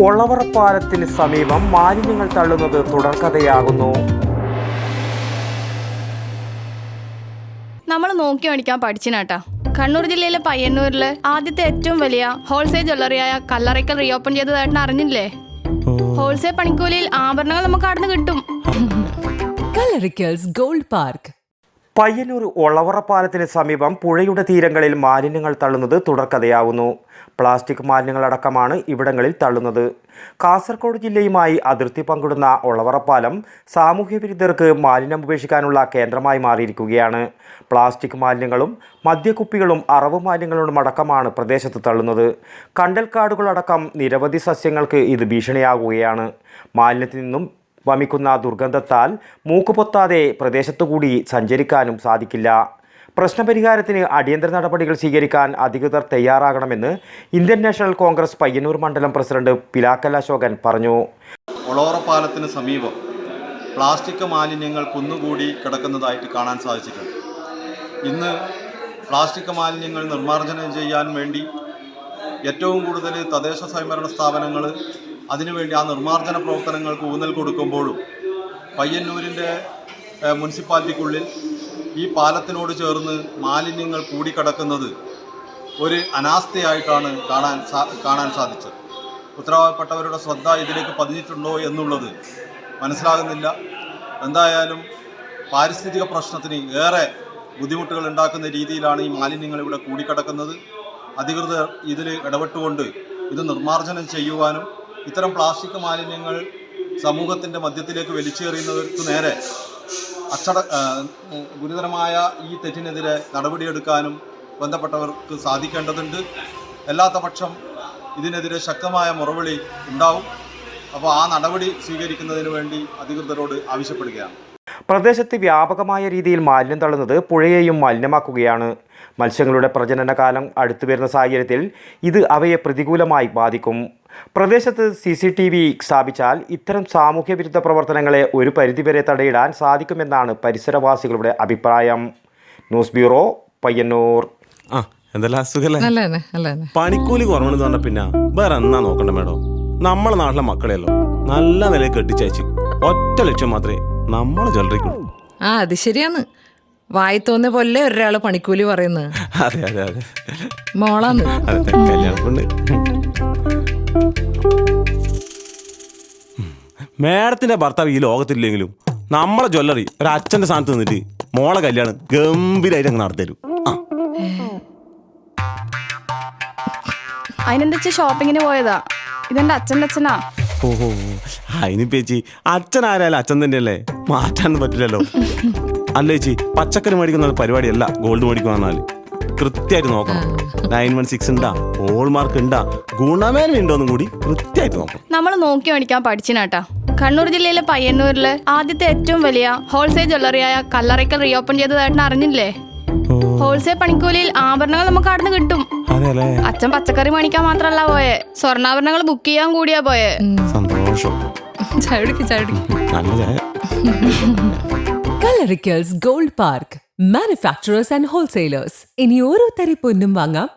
ഒളവറപ്പാലത്തിന് സമീപം മാലിന്യങ്ങൾ തള്ളുന്നത് തുടർക്കഥയാകുന്നു. നമ്മൾ നോക്കി മേടിക്കാൻ പഠിച്ചിനാട്ടാ. കണ്ണൂർ ജില്ലയിലെ പയ്യന്നൂരിലെ ആദ്യത്തെ ഏറ്റവും വലിയ ഹോൾസെയിൽ ജ്വല്ലറിയായ കല്ലറയ്ക്കൽ റീഓപ്പൺ ചെയ്തതായിട്ട് അറിഞ്ഞില്ലേ? ഹോൾസെയിൽ പണിക്കൂലിയിൽ ആഭരണങ്ങൾ നമുക്ക് അവിടെ നിന്ന് കിട്ടും. Kallarakkals gold park. പയ്യന്നൂർ ഒളവറപ്പാലത്തിന് സമീപം പുഴയുടെ തീരങ്ങളിൽ മാലിന്യങ്ങൾ തള്ളുന്നത് തുടർക്കഥയാകുന്നു. പ്ലാസ്റ്റിക് മാലിന്യങ്ങളടക്കമാണ് ഇവിടങ്ങളിൽ തള്ളുന്നത്. കാസർഗോഡ് ജില്ലയുമായി അതിർത്തി പങ്കിടുന്ന ഒളവറപ്പാലം സാമൂഹ്യ വിരുദ്ധർക്ക് മാലിന്യം ഉപേക്ഷിക്കാനുള്ള കേന്ദ്രമായി മാറിയിരിക്കുകയാണ്. പ്ലാസ്റ്റിക് മാലിന്യങ്ങളും മദ്യക്കുപ്പികളും അറവ് മാലിന്യങ്ങളും അടക്കമാണ് പ്രദേശത്ത് തള്ളുന്നത്. കണ്ടൽക്കാടുകളടക്കം നിരവധി സസ്യങ്ങൾക്ക് ഇത് ഭീഷണിയാകുകയാണ്. മാലിന്യത്തിൽ നിന്നും വമിക്കുന്ന ദുർഗന്ധത്താൽ മൂക്കുപൊത്താതെ പ്രദേശത്തുകൂടി സഞ്ചരിക്കാനും സാധിക്കില്ല. പ്രശ്നപരിഹാരത്തിന് അടിയന്തര നടപടികൾ സ്വീകരിക്കാൻ അധികൃതർ തയ്യാറാകണമെന്ന് ഇന്ത്യൻ നാഷണൽ കോൺഗ്രസ് പയ്യന്നൂർ മണ്ഡലം പ്രസിഡന്റ് പിലാക്കൽ അശോകൻ പറഞ്ഞു. ഒളവറപ്പാലത്തിന് സമീപം പ്ലാസ്റ്റിക് മാലിന്യങ്ങൾ കുന്നുകൂടി കിടക്കുന്നതായിട്ട് കാണാൻ സാധിച്ചിട്ടുണ്ട്. ഇന്ന് പ്ലാസ്റ്റിക് മാലിന്യങ്ങൾ നിർമ്മാർജ്ജനം ചെയ്യാൻ വേണ്ടി ഏറ്റവും കൂടുതൽ തദ്ദേശ സ്വയംഭരണ സ്ഥാപനങ്ങൾ അതിനുവേണ്ടി ആ നിർമ്മാർജ്ജന പ്രവർത്തനങ്ങൾക്ക് ഊന്നൽ കൊടുക്കുമ്പോഴും പയ്യന്നൂരിൻ്റെ മുനിസിപ്പാലിറ്റിക്കുള്ളിൽ ഈ പാലത്തിനോട് ചേർന്ന് മാലിന്യങ്ങൾ കൂടിക്കിടക്കുന്നത് ഒരു അനാസ്ഥയായിട്ടാണ് കാണാൻ സാധിച്ചത്. ഉത്തരവാദപ്പെട്ടവരുടെ ശ്രദ്ധ ഇതിലേക്ക് പതിഞ്ഞിട്ടുണ്ടോ എന്നുള്ളത് മനസ്സിലാകുന്നില്ല. എന്തായാലും പാരിസ്ഥിതിക പ്രശ്നത്തിന് ഏറെ ബുദ്ധിമുട്ടുകൾ ഉണ്ടാക്കുന്ന രീതിയിലാണ് ഈ മാലിന്യങ്ങൾ ഇവിടെ കൂടിക്കിടക്കുന്നത്. അധികൃതർ ഇതിൽ ഇടപെട്ടുകൊണ്ട് ഇത് നിർമ്മാർജ്ജനം ചെയ്യുവാനും ഇത്തരം പ്ലാസ്റ്റിക് മാലിന്യങ്ങൾ സമൂഹത്തിൻ്റെ മധ്യത്തിലേക്ക് വലിച്ചെറിയുന്നവർക്ക് നേരെ ഗുരുതരമായ ഈ തെറ്റിനെതിരെ നടപടിയെടുക്കാനും ബന്ധപ്പെട്ടവർക്ക് സാധിക്കേണ്ടതുണ്ട്. അല്ലാത്ത പക്ഷം ഇതിനെതിരെ ശക്തമായ മറുപടി ഉണ്ടാവും. അപ്പോൾ ആ നടപടി സ്വീകരിക്കുന്നതിന് വേണ്ടി അധികൃതരോട് ആവശ്യപ്പെടുകയാണ്. പ്രദേശത്ത് വ്യാപകമായ രീതിയിൽ മാലിന്യം തള്ളുന്നത് പുഴയെയും മലിനമാക്കുകയാണ്. മത്സ്യങ്ങളുടെ പ്രജനനകാലം അടുത്തു വരുന്ന സാഹചര്യത്തിൽ ഇത് അവയെ പ്രതികൂലമായി ബാധിക്കും. പ്രദേശത്ത് CCTV സ്ഥാപിച്ചാൽ ഇത്തരം സാമൂഹ്യ വിരുദ്ധ പ്രവർത്തനങ്ങളെ ഒരു പരിധിവരെ തടയിടാൻ സാധിക്കുമെന്നാണ് പരിസരവാസികളുടെ അഭിപ്രായം. News bureau, Payyanur. പണിക്കൂലി കുറവെന്ന് പറഞ്ഞ പിന്നെ വേറെ എന്നാ നോക്കണ്ട മേഡം. നമ്മളെ നാട്ടിലെ മക്കളെയല്ലോ നല്ല നിലയിൽ കെട്ടിച്ചയച്ച് ഒറ്റ ലക്ഷ്യം മാത്രമേ നമ്മളെ ജ്വല്ലറിക്കുള്ളൂ. അത് ശരിയാന്ന്. വായി തോന്നിയ പോലെ ഒരാള് പണിക്കൂലി പറയുന്നത്. അതെ അതെ അതെ മോളാന്ന്. അതെ കല്യാണപ്പെണ്ണ്. മേഡത്തിന്റെ ഭർത്താവ് ഈ ലോകത്തില്ലെങ്കിലും നമ്മളെ ജ്വല്ലറി ഒരു അച്ഛന്റെ സ്ഥാനത്ത് നിന്നിട്ട് മോളെ കല്യാണം ഗംഭീരമായിട്ട് അങ്ങ് നടത്തരും. അതിനെന്താ ഷോപ്പിങ്ങിന് പോയതാ? ഇതെന്റെ അച്ഛൻ്റെ അച്ഛനാ. ഓഹോ, അതിന് ചേച്ചി അച്ഛൻ ആരായാലും അച്ഛൻ തന്നെയല്ലേ, മാറ്റാനൊന്നും പറ്റില്ലല്ലോ. അല്ല ചേച്ചി, പച്ചക്കറി മേടിക്കുന്ന പരിപാടിയല്ല ഗോൾഡ് മേടിക്കുക പറഞ്ഞാൽ കൃത്യമായിട്ട് നോക്കണം. 916 ഉണ്ടാ, ഹോൾമാർക്ക് ഉണ്ടാ, ഗുണമേന്മ ഉണ്ടോന്നും കൂടി കൃത്യമായിട്ട് നോക്കണം. നമ്മൾ നോക്കി മേടിക്കാൻ പഠിച്ചിനാട്ടാ. കണ്ണൂർ ജില്ലയിലെ പയ്യന്നൂരിലെ ആദ്യത്തെ ഏറ്റവും വലിയ ഹോൾസെയിൽ ജ്വല്ലറിയായ കല്ലറയ്ക്കൽ റീഓപ്പൺ ചെയ്തതായിട്ട് അറിഞ്ഞില്ലേ? ഹോൾസെയിൽ പണിക്കൂലിയിൽ ആഭരണങ്ങൾ നമുക്ക് അവിടെ നിന്ന് കിട്ടും. അച്ഛൻ പച്ചക്കറി മേടിക്കാൻ മാത്രല്ല പോയെ, സ്വർണ്ണാഭരണങ്ങൾ ബുക്ക് ചെയ്യാൻ കൂടിയാ പോയെ. സന്തോഷം. Kallarakkals gold park. Manufacturers and wholesalers. ഇനി ഓരോ തരി പൊന്നും വാങ്ങാം.